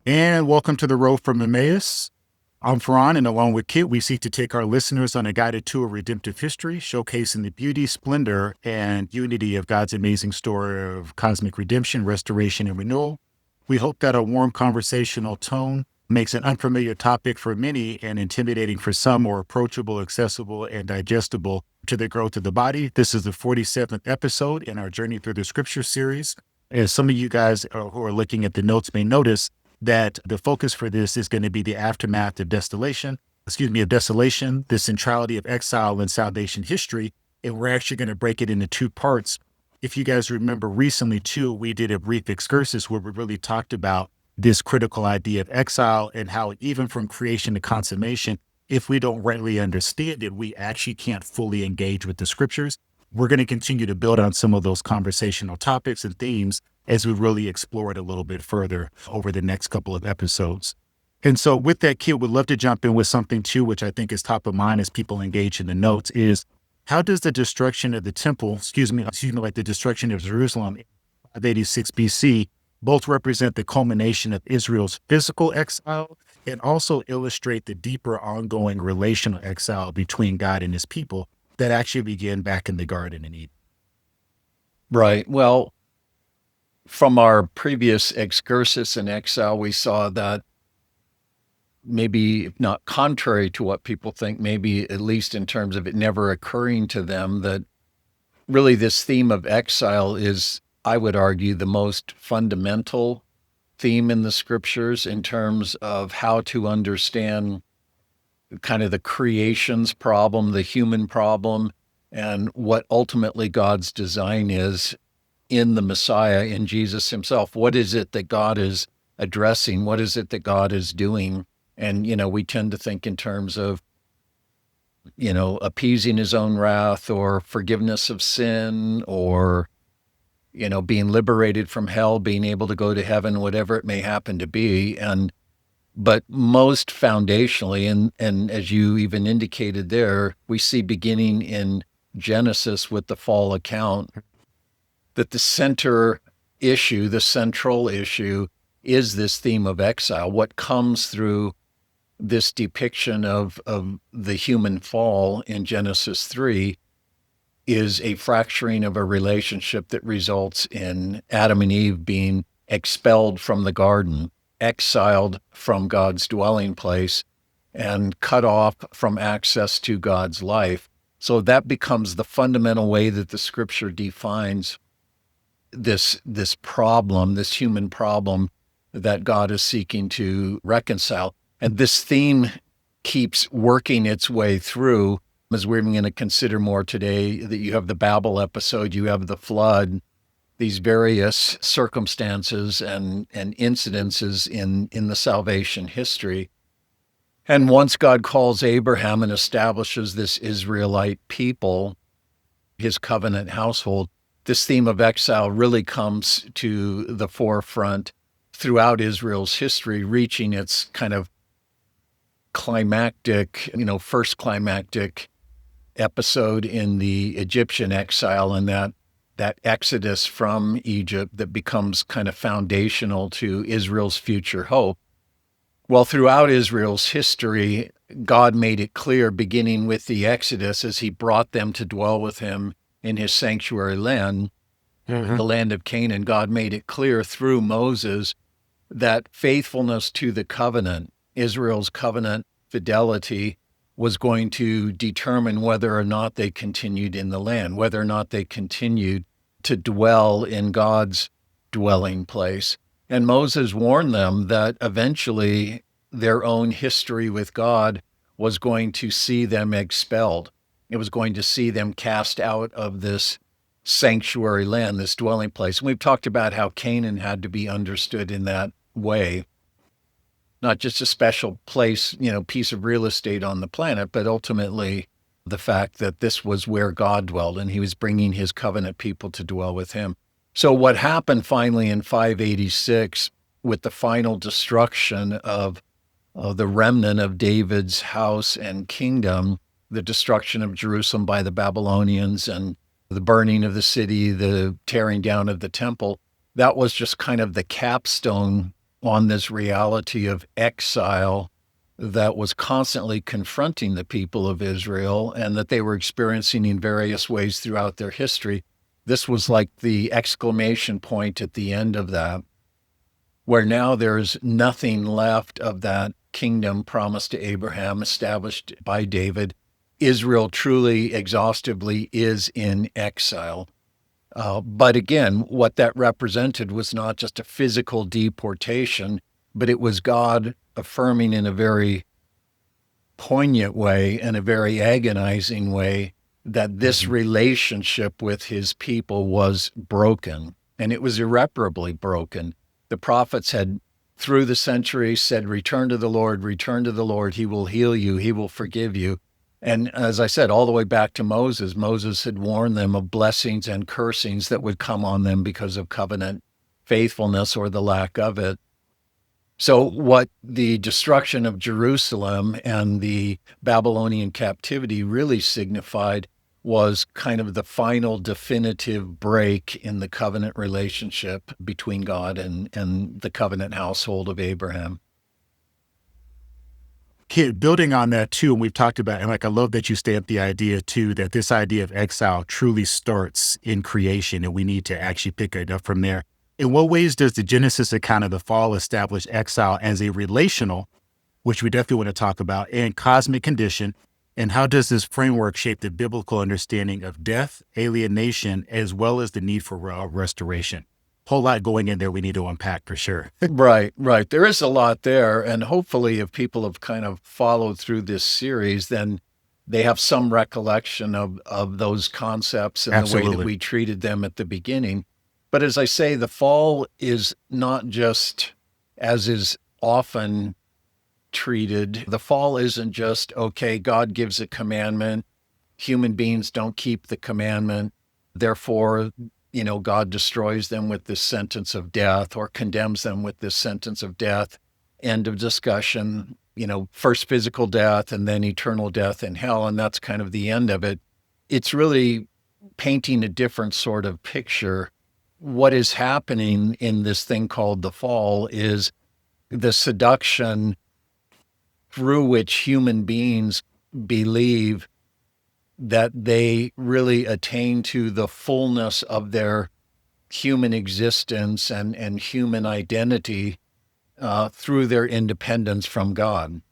And welcome to the Road from Emmaus. I'm Farhan, and along with Kit, we seek to take our listeners on a guided tour of redemptive history, showcasing the beauty, splendor, and unity of God's amazing story of cosmic redemption, restoration, and renewal. We hope that a warm conversational tone makes an unfamiliar topic for many and intimidating for some more approachable, accessible, and digestible to the growth of the body. This is the 47th episode in our Journey Through the Scripture series. As some of you guys who are looking at the notes may notice, that the focus for this is going to be the aftermath of Desolation, the Centrality of Exile and Salvation history. And we're actually going to break it into two parts. If you guys remember recently too, we did a brief excursus where we really talked about this critical idea of exile and how even from creation to consummation, if we don't rightly understand it, we actually can't fully engage with the scriptures. We're going to continue to build on some of those conversational topics and themes as we really explore it a little bit further over the next couple of episodes. And so with that, Kid, would love to jump in with something too, which I think is top of mind as people engage in the notes, is how does the destruction of the temple, like the destruction of Jerusalem in 586 BC, both represent the culmination of Israel's physical exile and also illustrate the deeper ongoing relational exile between God and his people that actually began back in the Garden in Eden? Right. Well, from our previous excursus in exile, we saw that maybe if not contrary to what people think, maybe at least in terms of it never occurring to them, that really this theme of exile is, I would argue, the most fundamental theme in the scriptures in terms of how to understand kind of the creation's problem, the human problem, and what ultimately God's design is in the Messiah, in Jesus himself. What is it that God is addressing? What is it that God is doing? And, we tend to think in terms of, appeasing his own wrath or forgiveness of sin or, being liberated from hell, being able to go to heaven, whatever it may happen to be. But most foundationally, and as you even indicated there, we see beginning in Genesis with the fall account, that the central issue is this theme of exile. What comes through this depiction of the human fall in Genesis 3 is a fracturing of a relationship that results in Adam and Eve being expelled from the garden, exiled from God's dwelling place, and cut off from access to God's life. So that becomes the fundamental way that the scripture defines this problem, this human problem that God is seeking to reconcile. And this theme keeps working its way through, as we're going to consider more today, that you have the Babel episode, you have the flood, these various circumstances and incidences in the salvation history. And once God calls Abraham and establishes this Israelite people, his covenant household, this theme of exile really comes to the forefront throughout Israel's history, reaching its kind of first climactic episode in the Egyptian exile, and that exodus from Egypt that becomes kind of foundational to Israel's future hope. Well, throughout Israel's history, God made it clear, beginning with the Exodus, as he brought them to dwell with him in his sanctuary land, the land of Canaan. God made it clear through Moses that faithfulness to the covenant, Israel's covenant fidelity, was going to determine whether or not they continued in the land, whether or not they continued to dwell in God's dwelling place. And Moses warned them that eventually their own history with God was going to see them expelled. It was going to see them cast out of this sanctuary land, this dwelling place. And we've talked about how Canaan had to be understood in that way, not just a special place, piece of real estate on the planet, but ultimately the fact that this was where God dwelled and he was bringing his covenant people to dwell with him. So what happened finally in 586 with the final destruction of the remnant of David's house and kingdom, the destruction of Jerusalem by the Babylonians and the burning of the city, the tearing down of the temple, that was just kind of the capstone on this reality of exile that was constantly confronting the people of Israel and that they were experiencing in various ways throughout their history. This was like the exclamation point at the end of that, where now there's nothing left of that kingdom promised to Abraham, established by David. Israel truly, exhaustively is in exile. But again, what that represented was not just a physical deportation, but it was God affirming in a very poignant way and a very agonizing way that this relationship with his people was broken, and it was irreparably broken. The prophets had, through the centuries, said, return to the Lord, return to the Lord. He will heal you. He will forgive you. And as I said, all the way back to Moses, Moses had warned them of blessings and cursings that would come on them because of covenant faithfulness or the lack of it. So what the destruction of Jerusalem and the Babylonian captivity really signified was kind of the final definitive break in the covenant relationship between God and the covenant household of Abraham. Kid, building on that too, and we've talked about, and like I love that you stamped the idea too, that this idea of exile truly starts in creation, and we need to actually pick it up from there. In what ways does the Genesis account of the fall establish exile as a relational, which we definitely want to talk about, and cosmic condition? And how does this framework shape the biblical understanding of death, alienation, as well as the need for restoration? Whole lot going in there we need to unpack for sure. Right. There is a lot there. And hopefully, if people have kind of followed through this series, then they have some recollection of those concepts and the way that Absolutely. we treated them at the beginning. But as I say, the fall is not just, as is often treated, the fall isn't just, okay, God gives a commandment, human beings don't keep the commandment, therefore, God destroys them with this sentence of death or condemns them with this sentence of death. End of discussion. First physical death and then eternal death in hell. And that's kind of the end of it. It's really painting a different sort of picture. What is happening in this thing called the fall is the seduction through which human beings believe that they really attain to the fullness of their human existence and human identity through their independence from God.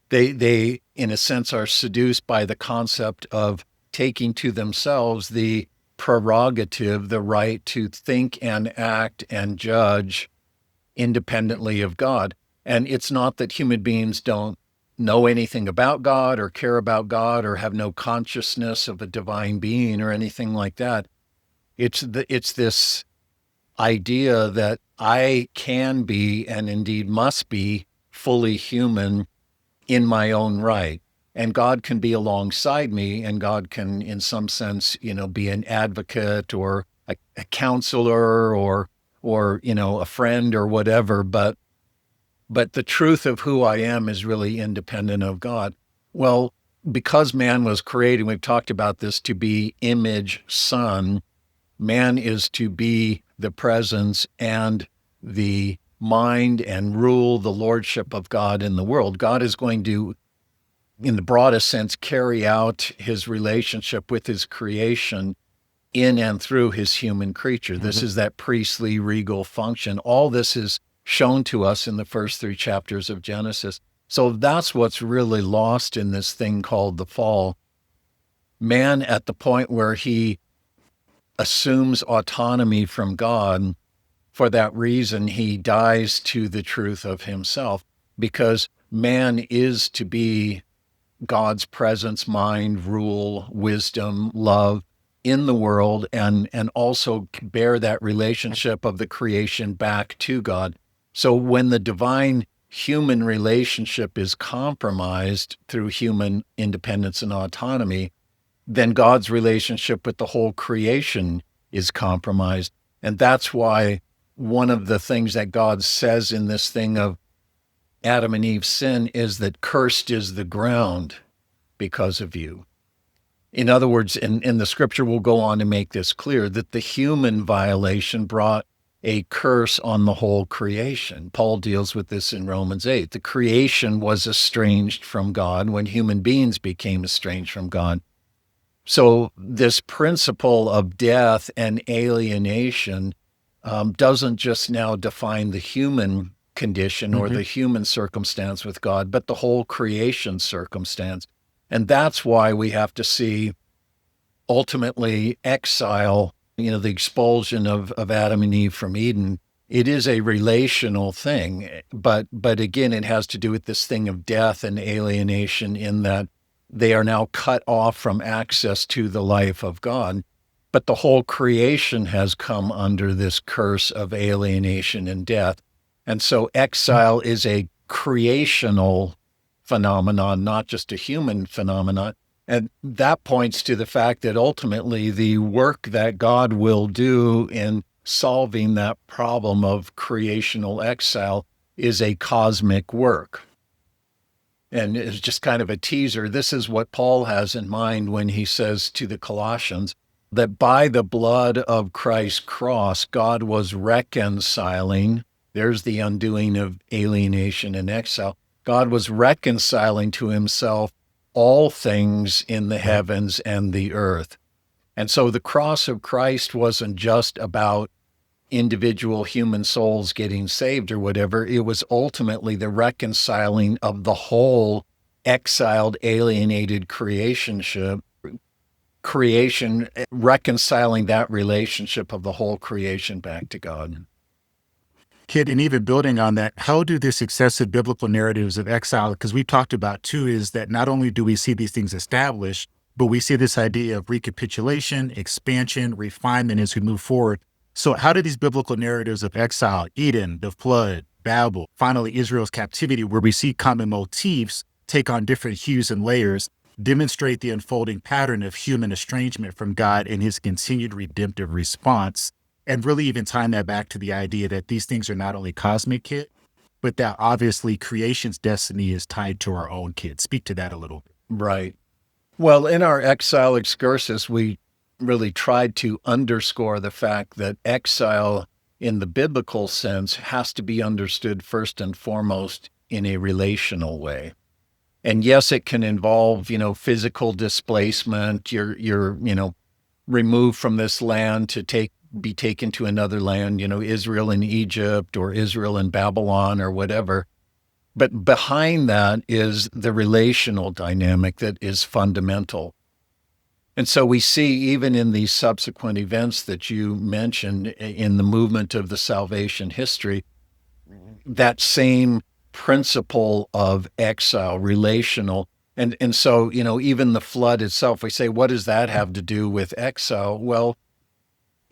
They, in a sense, are seduced by the concept of taking to themselves the prerogative, the right to think and act and judge independently of God. And it's not that human beings don't know anything about God or care about God or have no consciousness of a divine being or anything like that. It's this idea that I can be and indeed must be fully human in my own right. And God can be alongside me, and God can, in some sense, be an advocate or a counselor or a friend or whatever. But the truth of who I am is really independent of God. Well, because man was created, we've talked about this, to be image son, man is to be the presence and the mind and rule the lordship of God in the world. God is going to, in the broadest sense, carry out his relationship with his creation in and through his human creature. This is that priestly regal function. All this is shown to us in the first 3 chapters of Genesis. So that's what's really lost in this thing called the fall. Man, at the point where he assumes autonomy from God, for that reason, he dies to the truth of himself, because man is to be God's presence, mind, rule, wisdom, love in the world, and also bear that relationship of the creation back to God. So when the divine human relationship is compromised through human independence and autonomy, then God's relationship with the whole creation is compromised. And that's why one of the things that God says in this thing of Adam and Eve's sin is that cursed is the ground because of you. In other words, and the scripture will go on to make this clear, that the human violation brought a curse on the whole creation. Paul deals with this in Romans 8. The creation was estranged from God when human beings became estranged from God. So this principle of death and alienation doesn't just now define the human condition or Mm-hmm. the human circumstance with God, but the whole creation circumstance. And that's why we have to see ultimately exile, the expulsion of Adam and Eve from Eden. It is a relational thing, but again, it has to do with this thing of death and alienation in that they are now cut off from access to the life of God. But the whole creation has come under this curse of alienation and death. And so exile is a creational phenomenon, not just a human phenomenon. And that points to the fact that ultimately the work that God will do in solving that problem of creational exile is a cosmic work. And it's just kind of a teaser. This is what Paul has in mind when he says to the Colossians that by the blood of Christ's cross, God was reconciling. There's the undoing of alienation and exile. God was reconciling to himself all things in the heavens and the earth. And so the cross of Christ wasn't just about individual human souls getting saved or whatever. It was ultimately the reconciling of the whole exiled, alienated creation, reconciling that relationship of the whole creation back to God. Kid, and even building on that, how do the successive biblical narratives of exile, because we've talked about too, is that not only do we see these things established, but we see this idea of recapitulation, expansion, refinement as we move forward. So how do these biblical narratives of exile, Eden, the flood, Babel, finally Israel's captivity, where we see common motifs take on different hues and layers, demonstrate the unfolding pattern of human estrangement from God and his continued redemptive response? And really even tying that back to the idea that these things are not only cosmic, Kid, but that obviously creation's destiny is tied to our own, Kid. Speak to that a little. Right. Well, in our exile excursus, we really tried to underscore the fact that exile in the biblical sense has to be understood first and foremost in a relational way. And yes, it can involve, physical displacement. You're removed from this land to be taken to another land, Israel in Egypt or Israel in Babylon or whatever. But behind that is the relational dynamic that is fundamental. And so we see even in these subsequent events that you mentioned in the movement of the salvation history, that same principle of exile, relational. And so, even the flood itself, we say, what does that have to do with exile? Well,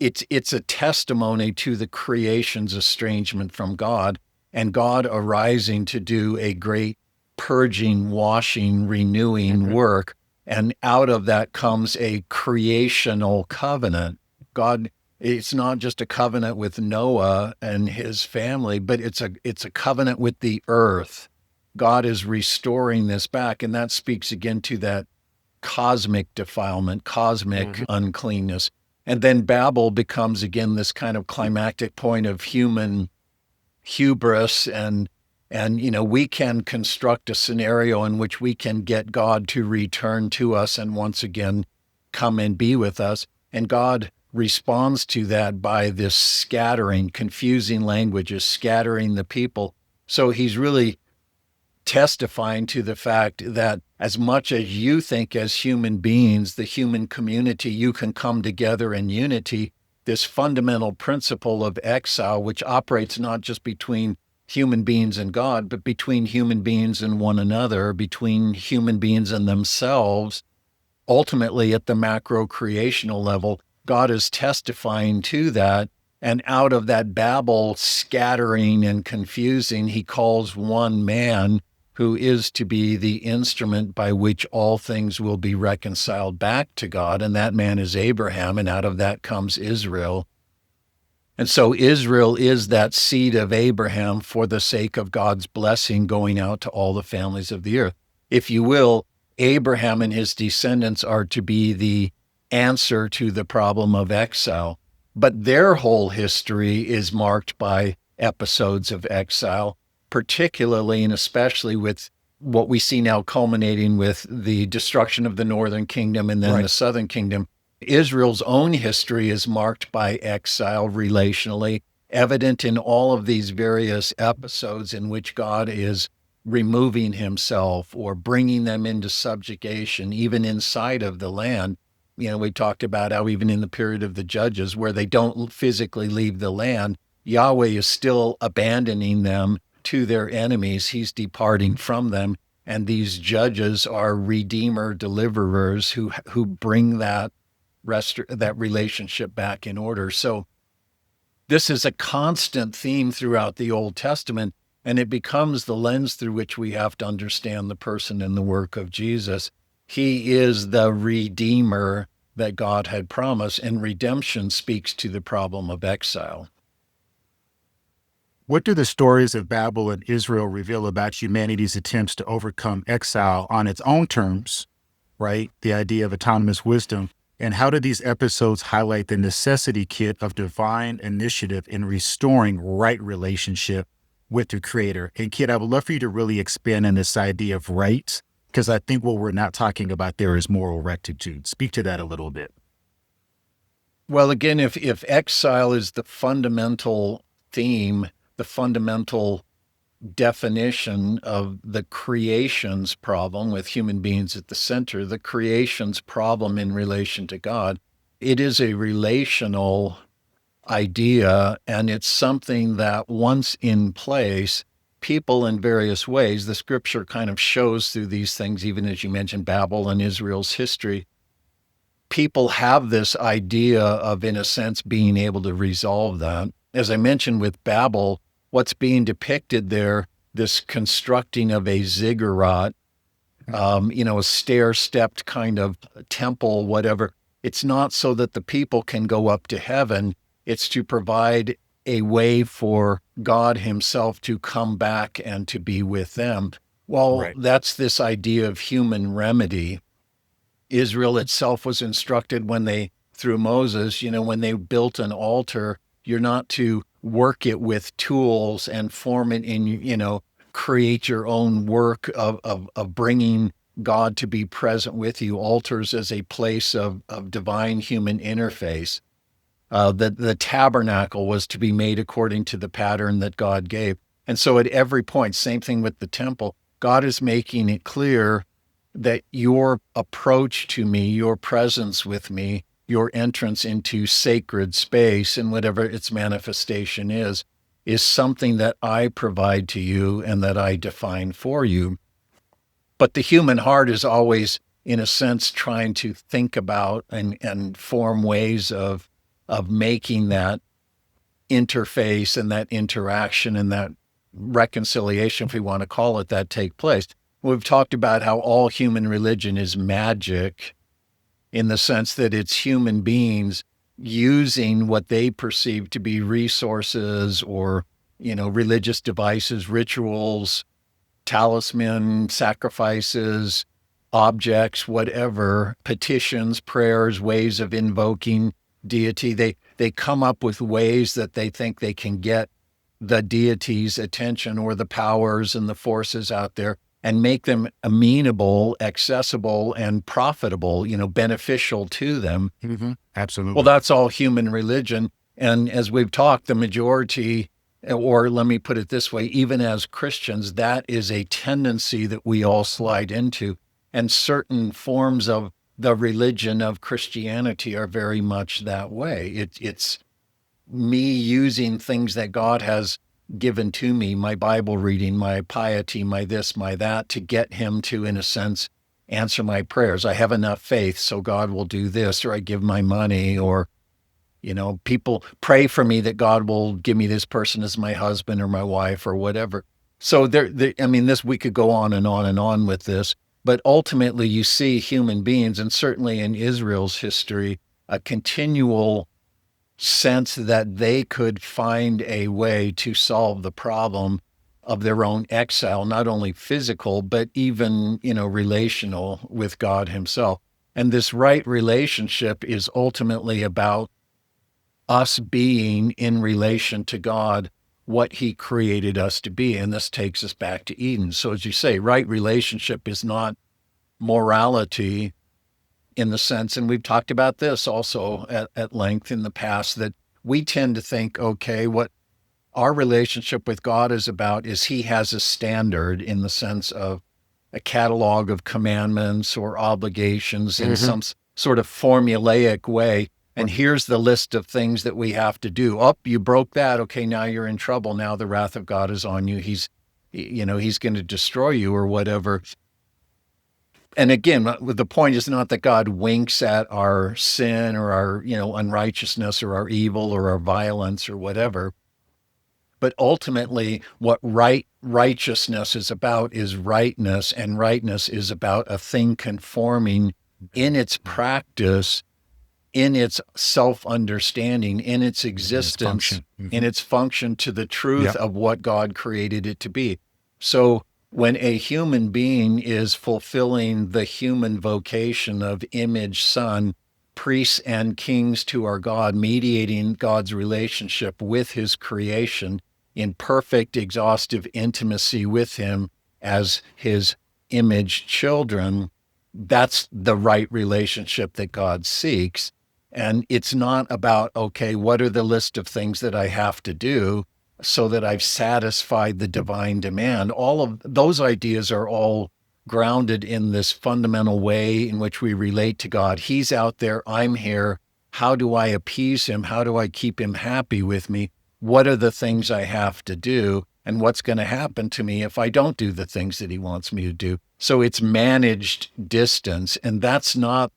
it's a testimony to the creation's estrangement from God and God arising to do a great purging, washing, renewing work. And out of that comes a creational covenant. God, it's not just a covenant with Noah and his family, but it's a covenant with the earth. God is restoring this back. And that speaks again to that cosmic defilement, cosmic uncleanness. And then Babel becomes again this kind of climactic point of human hubris and we can construct a scenario in which we can get God to return to us and once again come and be with us. And God responds to that by this scattering, confusing languages, scattering the people. So he's really testifying to the fact that as much as you think as human beings, the human community, you can come together in unity, this fundamental principle of exile, which operates not just between human beings and God, but between human beings and one another, between human beings and themselves, ultimately at the macro creational level, God is testifying to that. And out of that Babel scattering and confusing, he calls one man who is to be the instrument by which all things will be reconciled back to God. And that man is Abraham, and out of that comes Israel. And so Israel is that seed of Abraham for the sake of God's blessing going out to all the families of the earth. If you will, Abraham and his descendants are to be the answer to the problem of exile. but their whole history is marked by episodes of exile, particularly and especially with what we see now culminating with the destruction of the northern kingdom and then Right. the southern kingdom. Israel's own history is marked by exile relationally, evident in all of these various episodes in which God is removing himself or bringing them into subjugation, even inside of the land. We talked about how even in the period of the judges, where they don't physically leave the land, Yahweh is still abandoning them to their enemies. He's departing from them. And these judges are redeemer deliverers who bring that relationship back in order. So this is a constant theme throughout the Old Testament, and it becomes the lens through which we have to understand the person and the work of Jesus. He is the Redeemer that God had promised, and redemption speaks to the problem of exile. What do the stories of Babel and Israel reveal about humanity's attempts to overcome exile on its own terms, right? The idea of autonomous wisdom. And how do these episodes highlight the necessity, Kit, of divine initiative in restoring right relationship with the Creator? And Kit, I would love for you to really expand on this idea of right, because I think what we're not talking about there is moral rectitude. Speak to that a little bit. Well, again, if exile is the fundamental theme, the fundamental definition of the creation's problem with human beings at the center, the creation's problem in relation to God, it is a relational idea, and it's something that once in place, people in various ways, the scripture kind of shows through these things, even as you mentioned Babel and Israel's history, people have this idea of, in a sense, being able to resolve that. As I mentioned with Babel, what's being depicted there, this constructing of a ziggurat, a stair-stepped kind of temple, whatever. It's not so that the people can go up to heaven. It's to provide a way for God himself to come back and to be with them. Well, Right. that's this idea of human remedy. Israel itself was instructed through Moses, when they built an altar, you're not to work it with tools and form it in, create your own work of bringing God to be present with you. Altars as a place of divine human interface. The tabernacle was to be made according to the pattern that God gave. And so at every point, same thing with the temple, God is making it clear that your approach to me, your presence with me, your entrance into sacred space and whatever its manifestation is something that I provide to you and that I define for you. But the human heart is always, in a sense, trying to think about and form ways of making that interface and that interaction and that reconciliation, if we want to call it that, take place. We've talked about how all human religion is magic in the sense that it's human beings using what they perceive to be resources or, religious devices, rituals, talisman, sacrifices, objects, whatever, petitions, prayers, ways of invoking deity. They come up with ways that they think they can get the deity's attention or the powers and the forces out there and make them amenable, accessible, and profitable, beneficial to them. Mm-hmm. Absolutely. Well, that's all human religion. And as we've talked, the majority, or let me put it this way, even as Christians, that is a tendency that we all slide into. And certain forms of the religion of Christianity are very much that way. It's me using things that God has given to me, my Bible reading, my piety, my this, my that, to get him to, in a sense, answer my prayers. I have enough faith, so God will do this, or I give my money, or, people pray for me that God will give me this person as my husband or my wife or whatever. So we could go on and on and on with this, but ultimately you see human beings, and certainly in Israel's history, a continual sense that they could find a way to solve the problem of their own exile, not only physical, but even, relational with God himself. And this right relationship is ultimately about us being in relation to God what he created us to be. And this takes us back to Eden. So as you say, right relationship is not morality in the sense, and we've talked about this also at length in the past, that we tend to think, okay, what our relationship with God is about is he has a standard in the sense of a catalog of commandments or obligations in Mm-hmm. some sort of formulaic way. And here's the list of things that we have to do. Oh, you broke that. Okay, now you're in trouble. Now the wrath of God is on you. He's going to destroy you or whatever. And again, the point is not that God winks at our sin or our, unrighteousness or our evil or our violence or whatever. But ultimately, what righteousness is about is rightness, and rightness is about a thing conforming in its practice, in its self-understanding, in its existence, Function. Mm-hmm. in its function to the truth Yep. of what God created it to be. So when a human being is fulfilling the human vocation of image, son, priests and kings to our God, mediating God's relationship with his creation in perfect, exhaustive intimacy with him as his image children, that's the right relationship that God seeks. And it's not about, okay, what are the list of things that I have to do so that I've satisfied the divine demand? All of those ideas are all grounded in this fundamental way in which we relate to God. He's out there, I'm here. How do I appease him? How do I keep him happy with me? What are the things I have to do? And what's going to happen to me if I don't do the things that he wants me to do? So it's managed distance, and that's not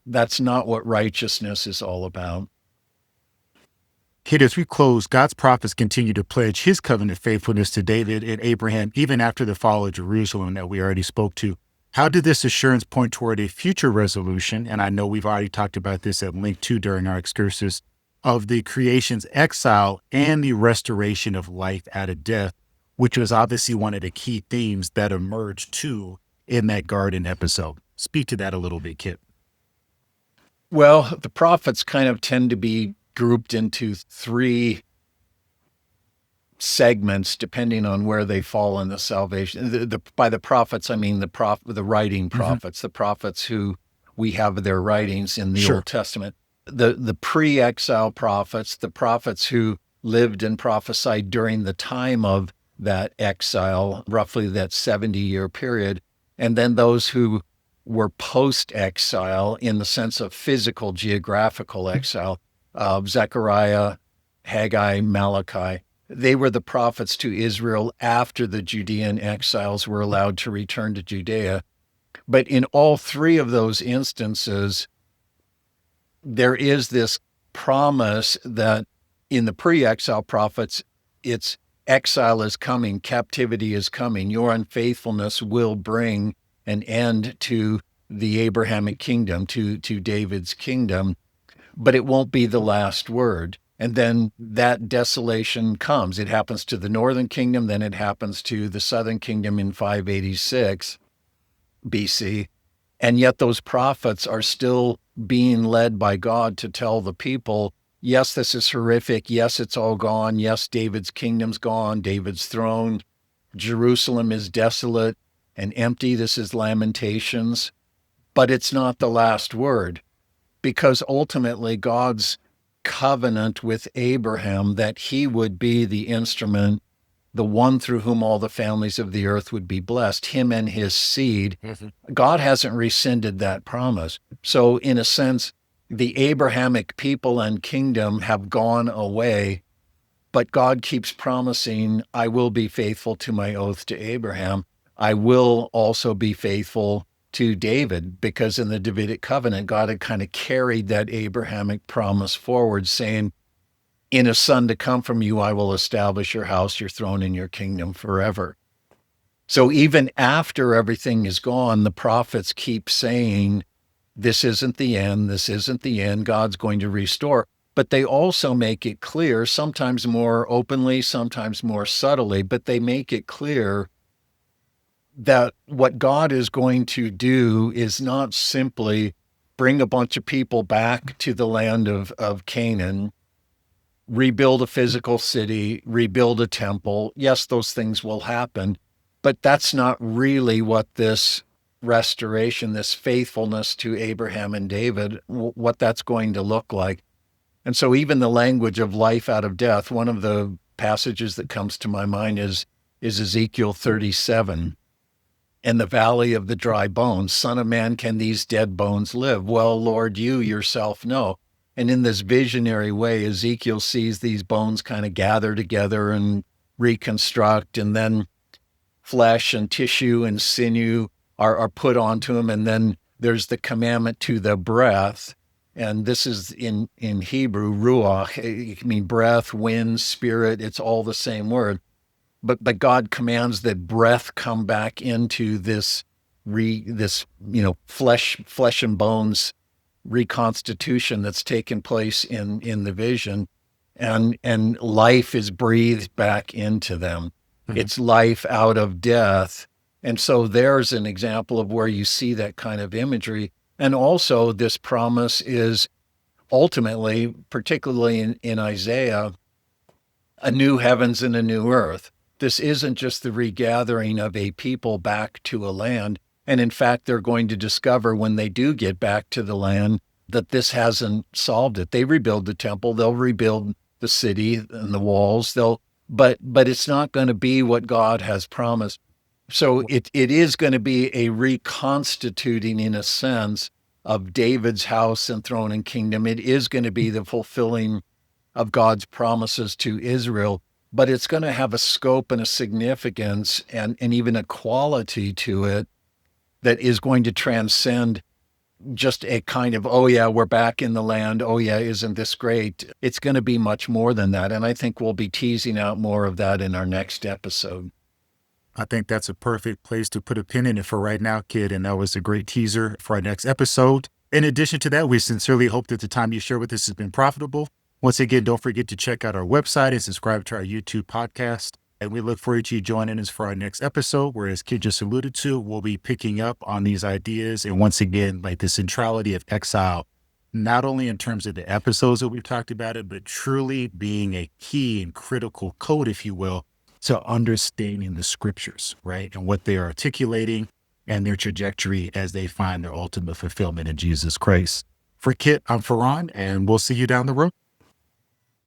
what righteousness is all about. Kid, as we close, God's prophets continue to pledge his covenant faithfulness to David and Abraham, even after the fall of Jerusalem that we already spoke to. How did this assurance point toward a future resolution? And I know we've already talked about this at length too during our excursus of the creation's exile and the restoration of life out of death, which was obviously one of the key themes that emerged too in that garden episode. Speak to that a little bit, Kip. Well, the prophets kind of tend to be grouped into three segments depending on where they fall in the salvation. By the prophets, I mean the writing prophets, the prophets who we have their writings in the Sure. Old Testament. The pre-exile prophets, the prophets who lived and prophesied during the time of that exile, roughly that 70-year period, and then those who were post-exile in the sense of physical, geographical exile, Zechariah, Haggai, Malachi. They were the prophets to Israel after the Judean exiles were allowed to return to Judea. But in all three of those instances, there is this promise that in the pre-exile prophets, it's exile is coming, captivity is coming. Your unfaithfulness will bring an end to the Abrahamic kingdom, to David's kingdom, but it won't be the last word. And then that desolation comes. It happens to the northern kingdom, then it happens to the southern kingdom in 586 BC. And yet those prophets are still being led by God to tell the people, yes, this is horrific. Yes, it's all gone. Yes, David's kingdom's gone, David's throne. Jerusalem is desolate and empty. This is Lamentations. But it's not the last word, because ultimately God's covenant with Abraham that he would be the instrument, the one through whom all the families of the earth would be blessed, him and his seed. God hasn't rescinded that promise. So in a sense, the Abrahamic people and kingdom have gone away, but God keeps promising, I will be faithful to my oath to Abraham. I will also be faithful to David, because in the Davidic covenant, God had kind of carried that Abrahamic promise forward, saying, in a son to come from you, I will establish your house, your throne, and your kingdom forever. So even after everything is gone, the prophets keep saying, this isn't the end. This isn't the end. God's going to restore. But they also make it clear, sometimes more openly, sometimes more subtly, but they make it clear that what God is going to do is not simply bring a bunch of people back to the land of Canaan rebuild a physical city, rebuild a temple. Yes, those things will happen, but that's not really what this restoration, this faithfulness to Abraham and David, what that's going to look like. And so even the language of life out of death, one of the passages that comes to my mind is Ezekiel 37. In the valley of the dry bones, Son of man, can these dead bones live? Well, Lord, you yourself know. And in this visionary way, Ezekiel sees these bones kind of gather together and reconstruct, and then flesh and tissue and sinew are put onto him. And then there's the commandment to the breath. And this is in Hebrew, ruach. It can mean breath, wind, spirit. It's all the same word. But God commands that breath come back into this flesh and bones reconstitution that's taken place in the vision, and life is breathed back into them. Mm-hmm. It's life out of death. And so there's an example of where you see that kind of imagery. And also this promise is ultimately, particularly in Isaiah, a new heavens and a new earth. This isn't just the regathering of a people back to a land. And in fact, they're going to discover when they do get back to the land that this hasn't solved it. They rebuild the temple, they'll rebuild the city and the walls, but it's not going to be what God has promised. So it is going to be a reconstituting, in a sense, of David's house and throne and kingdom. It is going to be the fulfilling of God's promises to Israel, but it's going to have a scope and a significance and even a quality to it that is going to transcend just a kind of, oh yeah, we're back in the land. Oh yeah, isn't this great? It's going to be much more than that. And I think we'll be teasing out more of that in our next episode. I think that's a perfect place to put a pin in it for right now, kid. And that was a great teaser for our next episode. In addition to that, we sincerely hope that the time you share with us has been profitable. Once again, don't forget to check out our website and subscribe to our YouTube podcast. And we look forward to you joining us for our next episode, where, as Kid just alluded to, we'll be picking up on these ideas. And once again, like the centrality of exile, not only in terms of the episodes that we've talked about it, but truly being a key and critical code, if you will, to understanding the scriptures, right? And what they're articulating and their trajectory as they find their ultimate fulfillment in Jesus Christ. For Kit, I'm Farhan, and we'll see you down the road.